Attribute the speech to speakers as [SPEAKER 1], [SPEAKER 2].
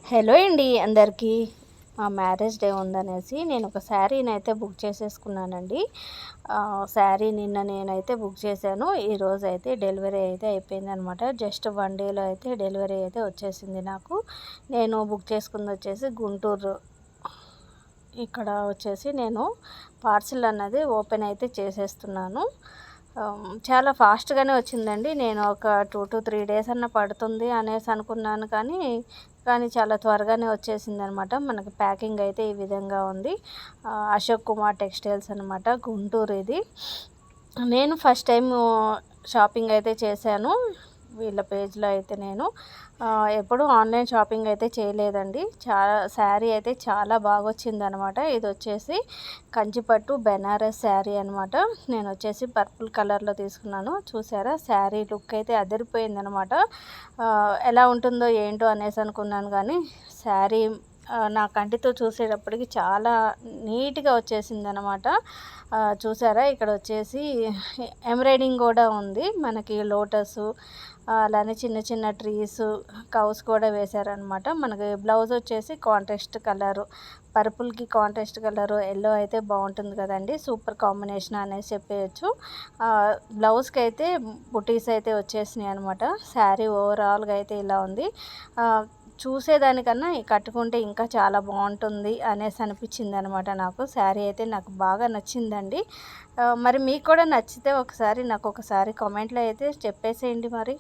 [SPEAKER 1] Hello అండి అందరికీ. మా మ్యారేజ్ డే ఉందనేసి నేను ఒక శారీని అయితే బుక్ చేసేసుకున్నానండి. శారీ నిన్న నేనైతే బుక్ చేశాను. ఈరోజు అయితే డెలివరీ అయితే అయిపోయిందనమాట. జస్ట్ 1 డేలో అయితే డెలివరీ అయితే వచ్చేసింది నాకు. నేను బుక్ చేసుకుంది వచ్చేసి గుంటూరు. ఇక్కడ వచ్చేసి నేను పార్సిల్ అన్నది ఓపెన్ అయితే చేసేస్తున్నాను. చాలా ఫాస్ట్గానే వచ్చిందండి. నేను ఒక 2 to 3 డేస్ అన్న పడుతుంది అనేసి అనుకున్నాను, కానీ చాలా త్వరగానే వచ్చేసిందనమాట. మనకి ప్యాకింగ్ అయితే ఈ విధంగా ఉంది. అశోక్ కుమార్ టెక్స్టైల్స్ అనమాట, గుంటూరు ఇది. నేను ఫస్ట్ టైం షాపింగ్ అయితే చేశాను వీళ్ళ పేజ్లో. అయితే నేను ఎప్పుడు ఆన్లైన్ షాపింగ్ అయితే చేయలేదండి. శారీ అయితే చాలా బాగా వచ్చిందనమాట. ఇది వచ్చేసి కంచిపట్టు బెనారస్ శారీ అనమాట. నేను వచ్చేసి పర్పుల్ కలర్లో తీసుకున్నాను. చూసారా, శారీ లుక్ అయితే అదిరిపోయిందనమాట. ఎలా ఉంటుందో ఏంటో అనేసి అనుకున్నాను, కానీ శారీ నా కంటితో చూసేటప్పటికి చాలా నీట్గా వచ్చేసింది అనమాట. చూసారా, ఇక్కడ వచ్చేసి ఎంబ్రాయిడింగ్ కూడా ఉంది. మనకి లోటస్, అలానే చిన్న చిన్న ట్రీస్, కౌస్ కూడా వేశారనమాట. మనకి బ్లౌజ్ వచ్చేసి కాంట్రాస్ట్ కలరు, పర్పుల్కి కాంట్రాస్ట్ కలరు ఎల్లో అయితే బాగుంటుంది కదండి. సూపర్ కాంబినేషన్ అనేసి చెప్పేయచ్చు. బ్లౌజ్కి అయితే బుటీస్ అయితే వచ్చేసినాయి అనమాట. శారీ ఓవరాల్గా అయితే ఇలా ఉంది. చూసేదానికన్నా కట్టుకుంటే ఇంకా చాలా బాగుంటుంది అనేసి అనిపించింది అనమాట నాకు. శారీ అయితే నాకు బాగా నచ్చిందండి. మరి మీకు కూడా నచ్చితే ఒకసారి నాకు ఒకసారి కామెంట్లో అయితే చెప్పేసేయండి మరి.